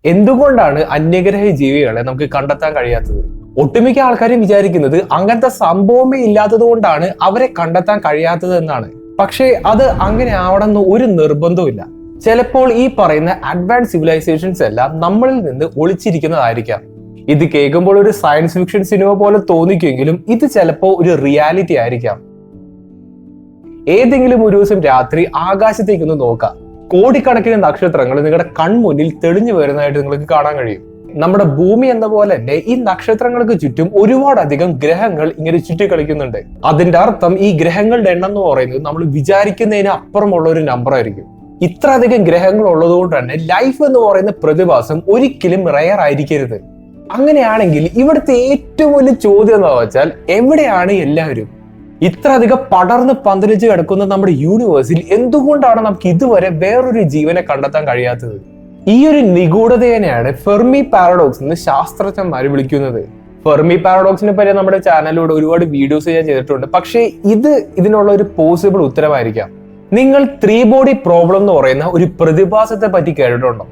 എന്തുകൊണ്ടാണ് അന്യഗ്രഹ ജീവികളെ നമുക്ക് കണ്ടെത്താൻ കഴിയാത്തത്? ഒട്ടുമിക്ക ആൾക്കാരും വിചാരിക്കുന്നത് അങ്ങനത്തെ സംഭവമേ ഇല്ലാത്തത് കൊണ്ടാണ് അവരെ കണ്ടെത്താൻ കഴിയാത്തത് എന്നാണ്. പക്ഷേ അത് അങ്ങനെ ആവണമെന്ന് ഒരു നിർബന്ധവുമില്ല. ചിലപ്പോൾ ഈ പറയുന്ന അഡ്വാൻസ് സിവിലൈസേഷൻസ് എല്ലാം നമ്മളിൽ നിന്ന് ഒളിച്ചിരിക്കുന്നതായിരിക്കാം. ഇത് കേൾക്കുമ്പോൾ ഒരു സയൻസ് ഫിക്ഷൻ സിനിമ പോലെ തോന്നിക്കുമെങ്കിലും ഇത് ചിലപ്പോൾ ഒരു റിയാലിറ്റി ആയിരിക്കാം. ഏതെങ്കിലും ഒരു ദിവസം രാത്രി ആകാശത്തേക്കൊന്ന് നോക്കാം. കോടിക്കണക്കിന് നക്ഷത്രങ്ങൾ നിങ്ങളുടെ കൺമുന്നിൽ തെളിഞ്ഞു വരുന്നതായിട്ട് നിങ്ങൾക്ക് കാണാൻ കഴിയും. നമ്മുടെ ഭൂമി എന്ന പോലെ തന്നെ ഈ നക്ഷത്രങ്ങൾക്ക് ചുറ്റും ഒരുപാടധികം ഗ്രഹങ്ങൾ ഇങ്ങനെ ചുറ്റിക്കളിക്കുന്നുണ്ട്. അതിന്റെ അർത്ഥം ഈ ഗ്രഹങ്ങളുടെ എണ്ണം എന്ന് പറയുന്നത് നമ്മൾ വിചാരിക്കുന്നതിന് അപ്പുറമുള്ള ഒരു നമ്പർ ആയിരിക്കും. ഇത്ര അധികം ഗ്രഹങ്ങൾ ഉള്ളത് കൊണ്ട് തന്നെ ലൈഫ് എന്ന് പറയുന്ന പ്രതിഭാസം ഒരിക്കലും റെയർ ആയിരിക്കരുത്. അങ്ങനെയാണെങ്കിൽ ഇവിടുത്തെ ഏറ്റവും വലിയ ചോദ്യം എന്ന് വെച്ചാൽ എവിടെയാണ് എല്ലാവരും? ഇത്ര അധികം പടർന്ന് പന്തലിച്ച് കിടക്കുന്ന നമ്മുടെ യൂണിവേഴ്സിൽ എന്തുകൊണ്ടാണ് നമുക്ക് ഇതുവരെ വേറൊരു ജീവനെ കണ്ടെത്താൻ കഴിയാത്തത്? ഈ ഒരു നിഗൂഢതയെയാണ് ഫെർമി പാരഡോക്സ് എന്ന് ശാസ്ത്രജ്ഞന്മാർ വിളിക്കുന്നത്. ഫെർമി പാരഡോക്സിനെ പറ്റി നമ്മുടെ ചാനലിലൂടെ ഒരുപാട് വീഡിയോസ് ഞാൻ ചെയ്തിട്ടുണ്ട്. പക്ഷേ ഇതിനുള്ള ഒരു പോസിബിൾ ഉത്തരമായിരിക്കാം. നിങ്ങൾ 3 ബോഡി പ്രോബ്ലം എന്ന് പറയുന്ന ഒരു പ്രതിഭാസത്തെ പറ്റി കേട്ടിട്ടുണ്ടോ?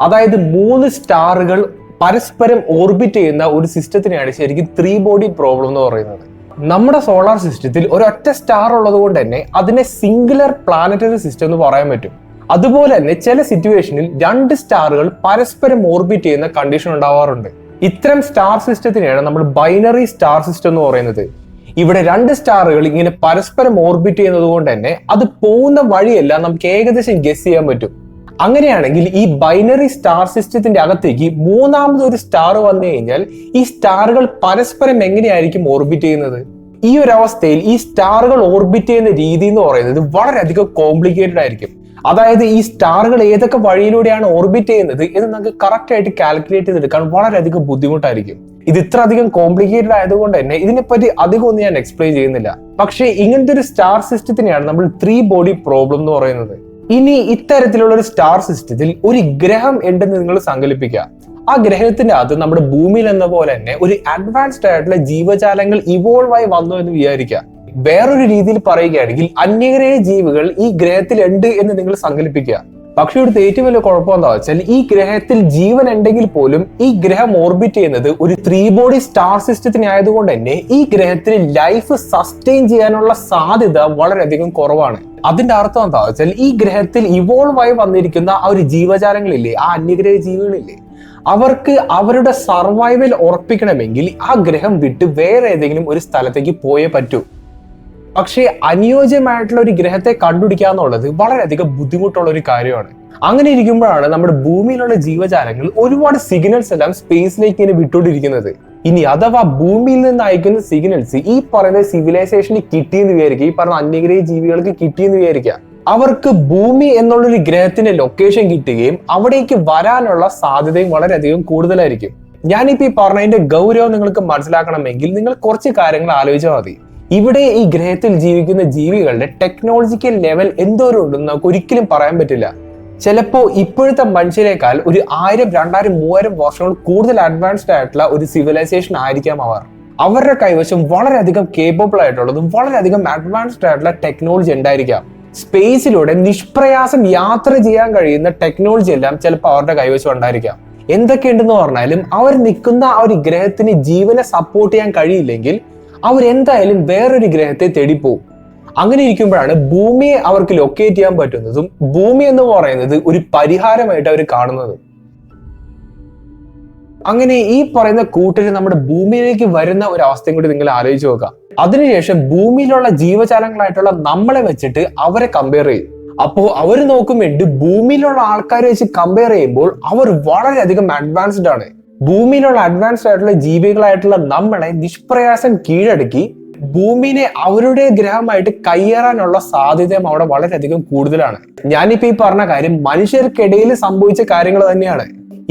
അതായത് 3 സ്റ്റാറുകൾ പരസ്പരം ഓർബിറ്റ് ചെയ്യുന്ന ഒരു സിസ്റ്റത്തിനെയാണ് ശരിക്കും 3 ബോഡി പ്രോബ്ലം എന്ന് പറയുന്നത്. നമ്മുടെ സോളാർ സിസ്റ്റത്തിൽ ഒരൊറ്റ സ്റ്റാർ ഉള്ളത് കൊണ്ട് തന്നെ അതിനെ സിംഗുലർ പ്ലാനറ്ററി സിസ്റ്റം എന്ന് പറയാൻ പറ്റും. അതുപോലെ തന്നെ ചില സിറ്റുവേഷനിൽ 2 സ്റ്റാറുകൾ പരസ്പരം ഓർബിറ്റ് ചെയ്യുന്ന കണ്ടീഷൻ ഉണ്ടാവാറുണ്ട്. ഇത്തരം സ്റ്റാർ സിസ്റ്റത്തിനെയാണ് നമ്മൾ ബൈനറി സ്റ്റാർ സിസ്റ്റം എന്ന് പറയുന്നത്. ഇവിടെ 2 സ്റ്റാറുകൾ ഇങ്ങനെ പരസ്പരം ഓർബിറ്റ് ചെയ്യുന്നത് കൊണ്ട് തന്നെ അത് പോകുന്ന വഴിയെല്ലാം നമുക്ക് ഏകദേശം ഗസ് ചെയ്യാൻ പറ്റും. അങ്ങനെയാണെങ്കിൽ ഈ ബൈനറി സ്റ്റാർ സിസ്റ്റത്തിന്റെ അകത്തേക്ക് മൂന്നാമതൊരു സ്റ്റാർ വന്നു കഴിഞ്ഞാൽ ഈ സ്റ്റാറുകൾ പരസ്പരം എങ്ങനെയായിരിക്കും ഓർബിറ്റ് ചെയ്യുന്നത്? ഈ ഒരു അവസ്ഥയിൽ ഈ സ്റ്റാറുകൾ ഓർബിറ്റ് ചെയ്യുന്ന രീതി എന്ന് പറയുന്നത് വളരെയധികം കോംപ്ലിക്കേറ്റഡ് ആയിരിക്കും. അതായത് ഈ സ്റ്റാറുകൾ ഏതൊക്കെ വഴിയിലൂടെയാണ് ഓർബിറ്റ് ചെയ്യുന്നത് എന്ന് നമുക്ക് കറക്റ്റ് ആയിട്ട് കാൽക്കുലേറ്റ് ചെയ്തെടുക്കാൻ വളരെയധികം ബുദ്ധിമുട്ടായിരിക്കും. ഇത് ഇത്ര അധികം കോംപ്ലിക്കേറ്റഡ് ആയതുകൊണ്ട് തന്നെ ഇതിനെപ്പറ്റി അധികം ഒന്നും ഞാൻ എക്സ്പ്ലെയിൻ ചെയ്യുന്നില്ല. പക്ഷേ ഇങ്ങനത്തെ ഒരു സ്റ്റാർ സിസ്റ്റത്തിനെയാണ് നമ്മൾ 3 ബോഡി പ്രോബ്ലം എന്ന് പറയുന്നത്. ഇനി ഇത്തരത്തിലുള്ള ഒരു സ്റ്റാർ സിസ്റ്റത്തിൽ ഒരു ഗ്രഹം ഉണ്ടെന്ന് നിങ്ങൾ സങ്കല്പിക്കുക. ആ ഗ്രഹത്തിന്റെ അകത്ത് നമ്മുടെ ഭൂമിയിൽ എന്ന പോലെ തന്നെ ഒരു അഡ്വാൻസ്ഡ് ആയിട്ടുള്ള ജീവജാലങ്ങൾ ഇവോൾവ് ആയി വന്നു എന്ന് വിചാരിക്കുക. വേറൊരു രീതിയിൽ പറയുകയാണെങ്കിൽ അന്യഗ്രഹ ജീവികൾ ഈ ഗ്രഹത്തിൽ ഉണ്ട് എന്ന് നിങ്ങൾ സങ്കല്പിക്കുക. പക്ഷെ ഇവിടുത്തെ ഏറ്റവും വലിയ കുഴപ്പം എന്താ വെച്ചാൽ ഈ ഗ്രഹത്തിൽ ജീവൻ ഉണ്ടെങ്കിൽ പോലും ഈ ഗ്രഹം ഓർബിറ്റ് ചെയ്യുന്നത് ഒരു 3 ബോഡി സ്റ്റാർ സിസ്റ്റത്തിന് ആയതുകൊണ്ട് തന്നെ ഈ ഗ്രഹത്തിൽ ലൈഫ് സസ്റ്റെയിൻ ചെയ്യാനുള്ള സാധ്യത വളരെയധികം കുറവാണ്. അതിന്റെ അർത്ഥം എന്താ വെച്ചാൽ ഈ ഗ്രഹത്തിൽ ഇവോൾവ് ആയി വന്നിരിക്കുന്ന ആ ഒരു ജീവജാലങ്ങളില്ലേ, ആ അന്യഗ്രഹ ജീവികളില്ലേ, അവർക്ക് അവരുടെ സർവൈവൽ ഉറപ്പിക്കണമെങ്കിൽ ആ ഗ്രഹം വിട്ട് വേറെ ഏതെങ്കിലും ഒരു സ്ഥലത്തേക്ക് പോയേ പറ്റൂ. പക്ഷേ അനുയോജ്യമായിട്ടുള്ള ഒരു ഗ്രഹത്തെ കണ്ടുപിടിക്കുക എന്നുള്ളത് വളരെയധികം ബുദ്ധിമുട്ടുള്ള ഒരു കാര്യമാണ്. അങ്ങനെ ഇരിക്കുമ്പോഴാണ് നമ്മുടെ ഭൂമിയിലുള്ള ജീവജാലങ്ങൾ ഒരുപാട് സിഗ്നൽസ് എല്ലാം സ്പേസിലേക്ക് ഇങ്ങനെ വിട്ടുകൊണ്ടിരിക്കുന്നത്. ഇനി അഥവാ ഭൂമിയിൽ നിന്ന് അയക്കുന്ന സിഗ്നൽസ് ഈ പറയുന്ന സിവിലൈസേഷന് കിട്ടിയെന്ന് വിചാരിക്കുക, ഈ പറഞ്ഞ അന്യഗ്രഹ ജീവികൾക്ക് കിട്ടിയെന്ന് വിചാരിക്കുക. അവർക്ക് ഭൂമി എന്നുള്ളൊരു ഗ്രഹത്തിന്റെ ലൊക്കേഷൻ കിട്ടുകയും അവിടേക്ക് വരാനുള്ള സാധ്യതയും വളരെയധികം കൂടുതലായിരിക്കും. ഞാനിപ്പോ ഈ പറഞ്ഞതിന്റെ ഗൗരവം നിങ്ങൾക്ക് മനസ്സിലാക്കണമെങ്കിൽ നിങ്ങൾ കുറച്ച് കാര്യങ്ങൾ ആലോചിച്ചാൽ മതി. ഇവിടെ ഈ ഗ്രഹത്തിൽ ജീവിക്കുന്ന ജീവികളുടെ ടെക്നോളജിക്കൽ ലെവൽ എന്തോരം ഉണ്ടെന്ന് നമുക്ക് ഒരിക്കലും പറയാൻ പറ്റില്ല. ചിലപ്പോ ഇപ്പോഴത്തെ മനുഷ്യരെക്കാൾ ഒരു 1000, 2000, 3000 വർഷങ്ങൾ കൂടുതൽ അഡ്വാൻസ്ഡ് ആയിട്ടുള്ള ഒരു സിവിലൈസേഷൻ ആയിരിക്കാം അവർ. അവരുടെ കൈവശം വളരെയധികം കേപ്പബിൾ ആയിട്ടുള്ളതും വളരെയധികം അഡ്വാൻസ്ഡ് ആയിട്ടുള്ള ടെക്നോളജി ഉണ്ടായിരിക്കാം. സ്പേസിലൂടെ നിഷ്പ്രയാസം യാത്ര ചെയ്യാൻ കഴിയുന്ന ടെക്നോളജി എല്ലാം ചിലപ്പോൾ അവരുടെ കൈവശം ഉണ്ടായിരിക്കാം. എന്തൊക്കെയുണ്ടെന്ന് പറഞ്ഞാലും അവർ നിൽക്കുന്ന ആ ഒരു ഗ്രഹത്തിന് ജീവനെ സപ്പോർട്ട് ചെയ്യാൻ കഴിയില്ലെങ്കിൽ അവരെന്തായാലും വേറൊരു ഗ്രഹത്തെ തേടിപ്പോവും. അങ്ങനെ ഇരിക്കുമ്പോഴാണ് ഭൂമിയെ അവർക്ക് ലൊക്കേറ്റ് ചെയ്യാൻ പറ്റുന്നതും ഭൂമി എന്ന് പറയുന്നത് ഒരു പരിഹാരമായിട്ട് അവർ കാണുന്നത്. അങ്ങനെ ഈ പറയുന്ന കൂട്ടര് നമ്മുടെ ഭൂമിയിലേക്ക് വരുന്ന ഒരു അവസ്ഥയും കൂടി നിങ്ങൾ ആലോചിച്ച് നോക്കുക. അതിനുശേഷം ഭൂമിയിലുള്ള ജീവജാലങ്ങളായിട്ടുള്ള നമ്മളെ വെച്ചിട്ട് അവരെ കമ്പയർ ചെയ്യും. അപ്പോ അവർ നോക്കുമ്പോൾ ഭൂമിയിലുള്ള ആൾക്കാരെ വെച്ച് കമ്പയർ ചെയ്യുമ്പോൾ അവർ വളരെയധികം അഡ്വാൻസ്ഡ് ആണ്. ഭൂമിയിലുള്ള അഡ്വാൻസ്ഡ് ആയിട്ടുള്ള ജീവികളായിട്ടുള്ള നമ്മളെ നിഷ്പ്രയാസം കീഴടക്കി ഭൂമിനെ അവരുടെ ഗ്രഹമായിട്ട് കയ്യേറാനുള്ള സാധ്യതയും അവിടെ വളരെയധികം കൂടുതലാണ്. ഞാനിപ്പോ ഈ പറഞ്ഞ കാര്യം മനുഷ്യർക്കിടയിൽ സംഭവിച്ച കാര്യങ്ങൾ തന്നെയാണ്.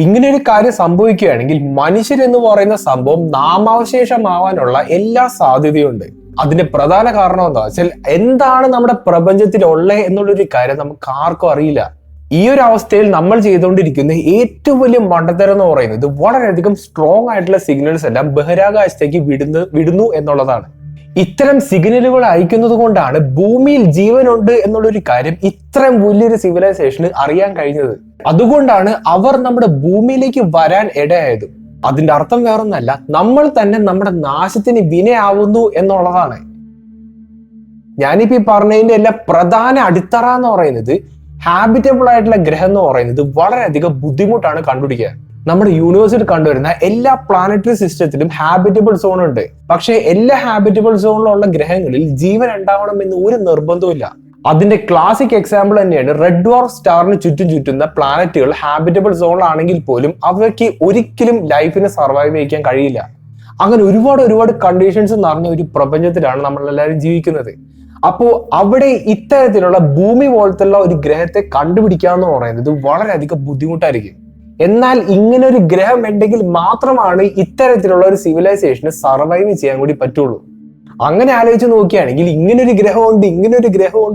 ഇങ്ങനെ ഒരു കാര്യം സംഭവിക്കുകയാണെങ്കിൽ മനുഷ്യരെന്ന് പറയുന്ന സംഭവം നാമാവശേഷമാവാനുള്ള എല്ലാ സാധ്യതയുണ്ട്. അതിന്റെ പ്രധാന കാരണം എന്താ വെച്ചാൽ എന്താണ് നമ്മുടെ പ്രപഞ്ചത്തിലുള്ളത് എന്നുള്ളൊരു കാര്യം നമുക്ക് ആർക്കും അറിയില്ല. ഈ ഒരു അവസ്ഥയിൽ നമ്മൾ ചെയ്തുകൊണ്ടിരിക്കുന്ന ഏറ്റവും വലിയ മണ്ടത്തരം എന്ന് പറയുന്നത് വളരെയധികം സ്ട്രോങ് ആയിട്ടുള്ള സിഗ്നൽസ് എല്ലാം ബഹിരാകാശത്തേക്ക് വിടുന്നു എന്നുള്ളതാണ്. ഇത്തരം സിഗ്നലുകൾ അയക്കുന്നത് കൊണ്ടാണ് ഭൂമിയിൽ ജീവനുണ്ട് എന്നുള്ളൊരു കാര്യം ഇത്രയും വലിയൊരു സിവിലൈസേഷന് അറിയാൻ കഴിഞ്ഞത്. അതുകൊണ്ടാണ് അവർ നമ്മുടെ ഭൂമിയിലേക്ക് വരാൻ ഇടയായത്. അതിന്റെ അർത്ഥം വേറൊന്നല്ല, നമ്മൾ തന്നെ നമ്മുടെ നാശത്തിന് വിനയാവുന്നു എന്നുള്ളതാണ്. ഞാനിപ്പോ ഈ പറഞ്ഞതിന്റെ എല്ലാ പ്രധാന അടിത്തറ എന്ന് പറയുന്നത്, ഹാബിറ്റബിൾ ആയിട്ടുള്ള ഗ്രഹം എന്ന് പറയുന്നത് വളരെയധികം ബുദ്ധിമുട്ടാണ് കണ്ടുപിടിക്കാൻ. നമ്മുടെ യൂണിവേഴ്സിൽ കണ്ടുവരുന്ന എല്ലാ പ്ലാനറ്ററി സിസ്റ്റത്തിലും ഹാബിറ്റബിൾ സോൺ ഉണ്ട്. പക്ഷേ എല്ലാ ഹാബിറ്റബിൾ സോണിലുള്ള ഗ്രഹങ്ങളിൽ ജീവൻ ഉണ്ടാവണം എന്ന് ഒരു നിർബന്ധമില്ല. അതിന്റെ ക്ലാസിക് എക്സാമ്പിൾ തന്നെയാണ് റെഡ് ഡ്വാർഫ് സ്റ്റാറിന് ചുറ്റുന്ന പ്ലാനറ്റുകൾ ഹാബിറ്റബിൾ സോണിലാണെങ്കിൽ പോലും അവയ്ക്ക് ഒരിക്കലും ലൈഫിനെ സർവൈവ് ചെയ്യിക്കാൻ കഴിയില്ല. അങ്ങനെ ഒരുപാട് കണ്ടീഷൻസ് നിറഞ്ഞ ഒരു പ്രപഞ്ചത്തിലാണ് നമ്മളെല്ലാവരും ജീവിക്കുന്നത്. അപ്പോ അവിടെ ഇത്തരത്തിലുള്ള ഭൂമി പോലത്തുള്ള ഒരു ഗ്രഹത്തെ കണ്ടുപിടിക്കുക എന്ന് പറയുന്നത് വളരെയധികം ബുദ്ധിമുട്ടായിരിക്കും. എന്നാൽ ഇങ്ങനെ ഒരു ഗ്രഹം ഉണ്ടെങ്കിൽ മാത്രമാണ് ഇത്തരത്തിലുള്ള ഒരു സിവിലൈസേഷന് സർവൈവ് ചെയ്യാൻ കൂടി പറ്റുള്ളൂ. അങ്ങനെ ആലോചിച്ച് നോക്കുകയാണെങ്കിൽ ഇങ്ങനൊരു ഗ്രഹമുണ്ട്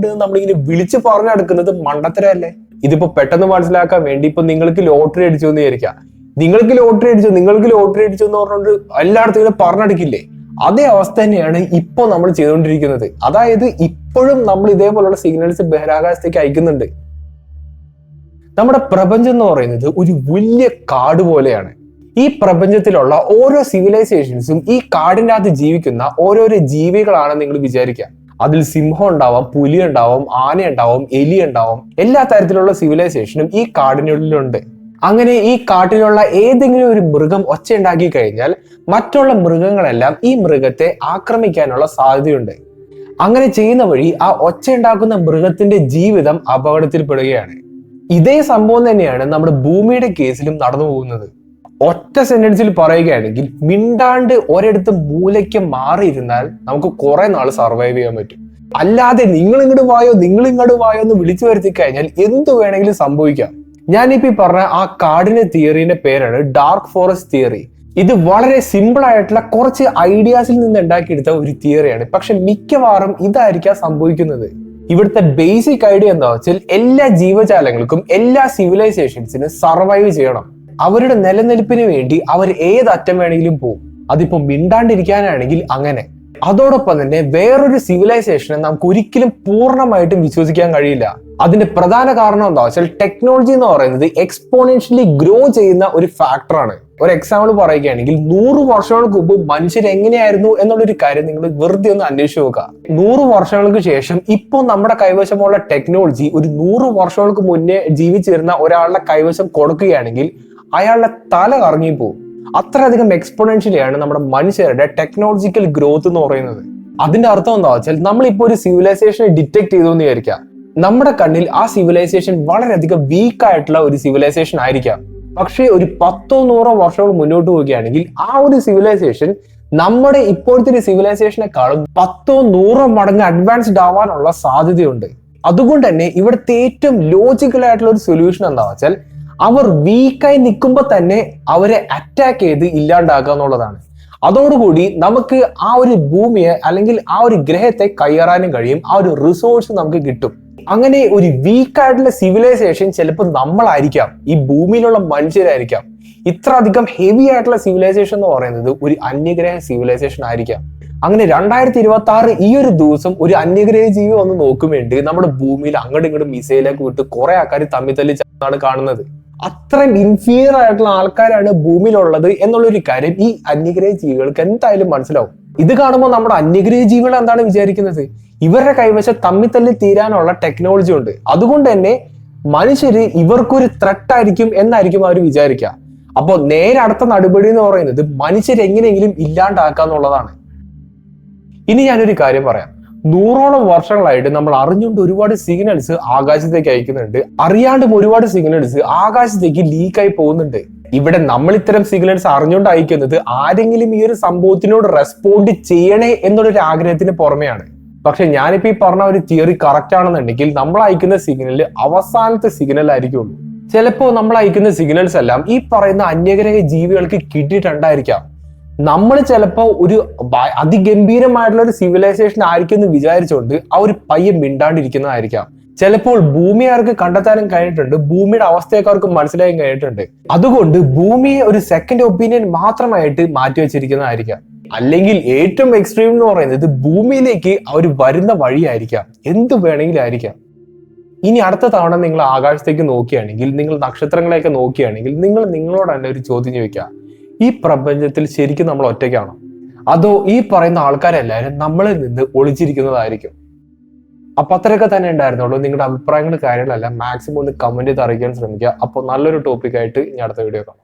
എന്ന് നമ്മളിങ്ങനെ വിളിച്ചു പറഞ്ഞു നടക്കുന്നത് മണ്ടത്തരല്ലേ? ഇതിപ്പോ പെട്ടെന്ന് മനസ്സിലാക്കാൻ വേണ്ടി ഇപ്പൊ നിങ്ങൾക്ക് ലോട്ടറി അടിച്ചു എന്ന് വിചാരിക്കാം. നിങ്ങൾക്ക് ലോട്ടറി അടിച്ചു എന്ന് പറഞ്ഞുകൊണ്ട് എല്ലായിടത്തും ഇങ്ങനെ പറഞ്ഞെടുക്കില്ലേ? അതേ അവസ്ഥ തന്നെയാണ് ഇപ്പൊ നമ്മൾ ചെയ്തുകൊണ്ടിരിക്കുന്നത്. അതായത് ഇപ്പോഴും നമ്മൾ ഇതേപോലുള്ള സിഗ്നൽസ് ബഹിരാകാശത്തേക്ക് അയക്കുന്നുണ്ട്. നമ്മുടെ പ്രപഞ്ചം എന്ന് പറയുന്നത് ഒരു വലിയ കാട് പോലെയാണ്. ഈ പ്രപഞ്ചത്തിലുള്ള ഓരോ സിവിലൈസേഷൻസും ഈ കാടിൻ്റെ അകത്ത് ജീവിക്കുന്ന ഓരോരോ ജീവികളാണ് നിങ്ങൾ വിചാരിക്കുക. അതിൽ സിംഹം ഉണ്ടാവാം, പുലി ഉണ്ടാവാം, ആന ഉണ്ടാവാം, എലി ഉണ്ടാവാം. എല്ലാ തരത്തിലുള്ള സിവിലൈസേഷനും ഈ കാടിനുള്ളിലുണ്ട്. അങ്ങനെ ഈ കാട്ടിലുള്ള ഏതെങ്കിലും ഒരു മൃഗം ഒച്ച ഉണ്ടാക്കി കഴിഞ്ഞാൽ മറ്റുള്ള മൃഗങ്ങളെല്ലാം ഈ മൃഗത്തെ ആക്രമിക്കാനുള്ള സാധ്യതയുണ്ട്. അങ്ങനെ ചെയ്യുന്ന വഴി ആ ഒച്ച ഉണ്ടാക്കുന്ന മൃഗത്തിന്റെ ജീവിതം അപകടത്തിൽപ്പെടുകയാണ്. ഇതേ സംഭവം തന്നെയാണ് നമ്മുടെ ഭൂമിയുടെ കേസിലും നടന്നു പോകുന്നത്. ഒറ്റ സെന്റൻസിൽ പറയുകയാണെങ്കിൽ, മിണ്ടാണ്ട് ഒരിടത്ത് മൂലയ്ക്ക് മാറിയിരുന്നാൽ നമുക്ക് കുറെ നാൾ സർവൈവ് ചെയ്യാൻ പറ്റും. അല്ലാതെ നിങ്ങൾ ഇങ്ങോട്ട് വായോ എന്ന് വിളിച്ചു വരുത്തി കഴിഞ്ഞാൽ എന്ത് വേണമെങ്കിലും സംഭവിക്കാം. ഞാനിപ്പോ പറഞ്ഞ ആ കാടിന്റെ തിയറിന്റെ പേരാണ് ഡാർക്ക് ഫോറസ്റ്റ് തിയറി. ഇത് വളരെ സിമ്പിൾ ആയിട്ടുള്ള കുറച്ച് ഐഡിയാസിൽ നിന്ന് ഉണ്ടാക്കിയെടുത്ത ഒരു തിയറിയാണ്. പക്ഷെ മിക്കവാറും ഇതായിരിക്കാം സംഭവിക്കുന്നത്. ഇവിടുത്തെ ബേസിക് ഐഡിയ എന്താ വെച്ചാൽ, എല്ലാ ജീവജാലങ്ങൾക്കും എല്ലാ സിവിലൈസേഷൻസിനും സർവൈവ് ചെയ്യണം. അവരുടെ നിലനിൽപ്പിന് വേണ്ടി അവർ ഏതറ്റം വേണമെങ്കിലും പോകും. അതിപ്പോ മിണ്ടാണ്ടിരിക്കാനാണെങ്കിൽ അങ്ങനെ. അതോടൊപ്പം തന്നെ വേറൊരു സിവിലൈസേഷനെ നമുക്ക് ഒരിക്കലും പൂർണ്ണമായിട്ടും വിശ്വസിക്കാൻ കഴിയില്ല. അതിന്റെ പ്രധാന കാരണം എന്താ വെച്ചാൽ, ടെക്നോളജി എന്ന് പറയുന്നത് എക്സ്പോണൻഷ്യലി ഗ്രോ ചെയ്യുന്ന ഒരു ഫാക്ടറാണ്. ഒരു എക്സാമ്പിൾ പറയുകയാണെങ്കിൽ, 100 വർഷങ്ങൾക്ക് മുമ്പ് മനുഷ്യർ എങ്ങനെയായിരുന്നു എന്നുള്ളൊരു കാര്യം നിങ്ങൾ വെറുതെ ഒന്ന് അന്വേഷിച്ച് നോക്കുക. 100 വർഷങ്ങൾക്ക് ശേഷം ഇപ്പോൾ നമ്മുടെ കൈവശമുള്ള ടെക്നോളജി ഒരു 100 വർഷങ്ങൾക്ക് മുന്നേ ജീവിച്ചിരുന്ന ഒരാളുടെ കൈവശം കൊടുക്കുകയാണെങ്കിൽ അയാളുടെ തല കറങ്ങി പോകും. അത്രയധികം എക്സ്പോണൻഷ്യലിയാണ് നമ്മുടെ മനുഷ്യരുടെ ടെക്നോളജിക്കൽ ഗ്രോത്ത് എന്ന് പറയുന്നത്. അതിന്റെ അർത്ഥം എന്താ വെച്ചാൽ, നമ്മളിപ്പോ ഒരു സിവിലൈസേഷനെ ഡിറ്റക്ട് ചെയ്തു എന്ന് വിചാരിക്കാം. നമ്മുടെ കണ്ണിൽ ആ സിവിലൈസേഷൻ വളരെയധികം വീക്ക് ആയിട്ടുള്ള ഒരു സിവിലൈസേഷൻ ആയിരിക്കാം. പക്ഷേ ഒരു 10-100 വർഷങ്ങൾ മുന്നോട്ട് പോവുകയാണെങ്കിൽ ആ ഒരു സിവിലൈസേഷൻ നമ്മുടെ ഇപ്പോഴത്തെ ഒരു സിവിലൈസേഷനെക്കാളും 10-100 മടങ്ങ് അഡ്വാൻസ്ഡ് ആവാനുള്ള സാധ്യതയുണ്ട്. അതുകൊണ്ട് തന്നെ ഇവിടുത്തെ ഏറ്റവും ലോജിക്കൽ ആയിട്ടുള്ള ഒരു സൊല്യൂഷൻ എന്താ വെച്ചാൽ, അവർ വീക്കായി നിൽക്കുമ്പോൾ തന്നെ അവരെ അറ്റാക്ക് ചെയ്ത് ഇല്ലാണ്ടാക്കുക എന്നുള്ളതാണ്. അതോടുകൂടി നമുക്ക് ആ ഒരു ഭൂമിയെ അല്ലെങ്കിൽ ആ ഒരു ഗ്രഹത്തെ കയ്യേറാനും കഴിയും. ആ ഒരു റിസോഴ്സ് നമുക്ക് കിട്ടും. അങ്ങനെ ഒരു വീക്കായിട്ടുള്ള സിവിലൈസേഷൻ ചിലപ്പോൾ നമ്മളായിരിക്കാം, ഈ ഭൂമിയിലുള്ള മനുഷ്യരായിരിക്കാം. ഇത്ര അധികം ഹെവി ആയിട്ടുള്ള സിവിലൈസേഷൻ എന്ന് പറയുന്നത് ഒരു അന്യഗ്രഹ സിവിലൈസേഷൻ ആയിരിക്കാം. അങ്ങനെ 2026 ഈ ഒരു ദിവസം ഒരു അന്യഗ്രഹ ജീവി വന്ന് നോക്കുവേണ്ടി നമ്മുടെ ഭൂമിയിൽ അങ്ങോട്ടും ഇങ്ങോട്ടും മിസൈലൊക്കെ വിട്ട് കുറെ ആൾക്കാർ തമ്മിൽ തല്ലിച്ചാണ് കാണുന്നത്. അത്രയും ഇൻഫീരിയർ ആയിട്ടുള്ള ആൾക്കാരാണ് ഭൂമിയിലുള്ളത് എന്നുള്ളൊരു കാര്യം ഈ അന്യഗ്രഹ ജീവികൾക്ക് എന്തായാലും മനസ്സിലാവും. ഇത് കാണുമ്പോൾ നമ്മുടെ അന്യഗ്രഹ ജീവികൾ എന്താണ് വിചാരിക്കുന്നത്? ഇവരുടെ കൈവശം തമ്മിത്തല്ലി തീരാനുള്ള ടെക്നോളജി ഉണ്ട്. അതുകൊണ്ട് തന്നെ മനുഷ്യര് ഇവർക്കൊരു ത്രെട്ട് ആയിരിക്കും എന്നായിരിക്കും അവർ വിചാരിക്കുക. അപ്പൊ നേരെ അടുത്ത നടപടി എന്ന് പറയുന്നത് മനുഷ്യരെ എങ്ങനെയെങ്കിലും ഇല്ലാണ്ടാക്കുക എന്നുള്ളതാണ്. ഇനി ഞാനൊരു കാര്യം പറയാം. 100ഓളം വർഷങ്ങളായിട്ട് നമ്മൾ അറിഞ്ഞുകൊണ്ട് ഒരുപാട് സിഗ്നൽസ് ആകാശത്തേക്ക് അയക്കുന്നുണ്ട്. അറിയാണ്ടും ഒരുപാട് സിഗ്നൽസ് ആകാശത്തേക്ക് ലീക്കായി പോകുന്നുണ്ട്. ഇവിടെ നമ്മൾ ഇത്തരം സിഗ്നൽസ് അറിഞ്ഞുകൊണ്ട് അയക്കുന്നത് ആരെങ്കിലും ഈ ഒരു സംഭവത്തിനോട് റെസ്പോണ്ട് ചെയ്യണേ എന്നുള്ളൊരു ആഗ്രഹത്തിന് പുറമെയാണ്. പക്ഷെ ഞാനിപ്പോ ഈ പറഞ്ഞ ഒരു തിയറി കറക്റ്റ് ആണെന്നുണ്ടെങ്കിൽ നമ്മൾ അയക്കുന്ന സിഗ്നൽ അവസാനത്തെ സിഗ്നൽ ആയിരിക്കുള്ളൂ. ചിലപ്പോ നമ്മൾ അയക്കുന്ന സിഗ്നൽസ് എല്ലാം ഈ പറയുന്ന അന്യഗ്രഹ ജീവികൾക്ക് കിട്ടിയിട്ടുണ്ടായിരിക്കാം. നമ്മൾ ചിലപ്പോ ഒരു അതിഗംഭീരമായിട്ടുള്ള ഒരു സിവിലൈസേഷൻ ആയിരിക്കും എന്ന് വിചാരിച്ചുകൊണ്ട് ആ ഒരു പയ്യെ മിണ്ടാണ്ടിരിക്കുന്നതായിരിക്കാം. ചിലപ്പോൾ ഭൂമിയാർക്ക് കണ്ടെത്താനും കഴിഞ്ഞിട്ടുണ്ട്, ഭൂമിയുടെ അവസ്ഥയൊക്കെ അവർക്ക് മനസ്സിലാക്കാൻ കഴിഞ്ഞിട്ടുണ്ട്. അതുകൊണ്ട് ഭൂമിയെ ഒരു സെക്കൻഡ് ഒപ്പീനിയൻ മാത്രമായിട്ട് മാറ്റിവെച്ചിരിക്കുന്നതായിരിക്കാം. അല്ലെങ്കിൽ ഏറ്റവും എക്സ്ട്രീം എന്ന് പറയുന്നത് ഭൂമിയിലേക്ക് അവർ വരുന്ന വഴിയായിരിക്കാം, എന്ത് വേണമെങ്കിലും ആയിരിക്കാം. ഇനി അടുത്ത തവണ നിങ്ങൾ ആകാശത്തേക്ക് നോക്കുകയാണെങ്കിൽ, നിങ്ങൾ നക്ഷത്രങ്ങളെയൊക്കെ നോക്കുകയാണെങ്കിൽ, നിങ്ങൾ നിങ്ങളോട് തന്നെ ഒരു ചോദ്യം ചോദിക്കുക, ഈ പ്രപഞ്ചത്തിൽ ശരിക്കും നമ്മൾ ഒറ്റയ്ക്കാണോ, അതോ ഈ പറയുന്ന ആൾക്കാരെല്ലാവരും നമ്മളിൽ നിന്ന് ഒളിച്ചിരിക്കുന്നതായിരിക്കും? അപ്പൊ അത്രയൊക്കെ തന്നെ ഉണ്ടായിരുന്നുള്ളൂ. നിങ്ങളുടെ അഭിപ്രായങ്ങൾ കാര്യങ്ങളെല്ലാം മാക്സിമം ഒന്ന് കമന്റ് ചെയ്ത് അറിയിക്കാൻ ശ്രമിക്കുക. അപ്പോൾ നല്ലൊരു ടോപ്പിക്കായിട്ട് ഇനി അടുത്ത വീഡിയോ കാണാം.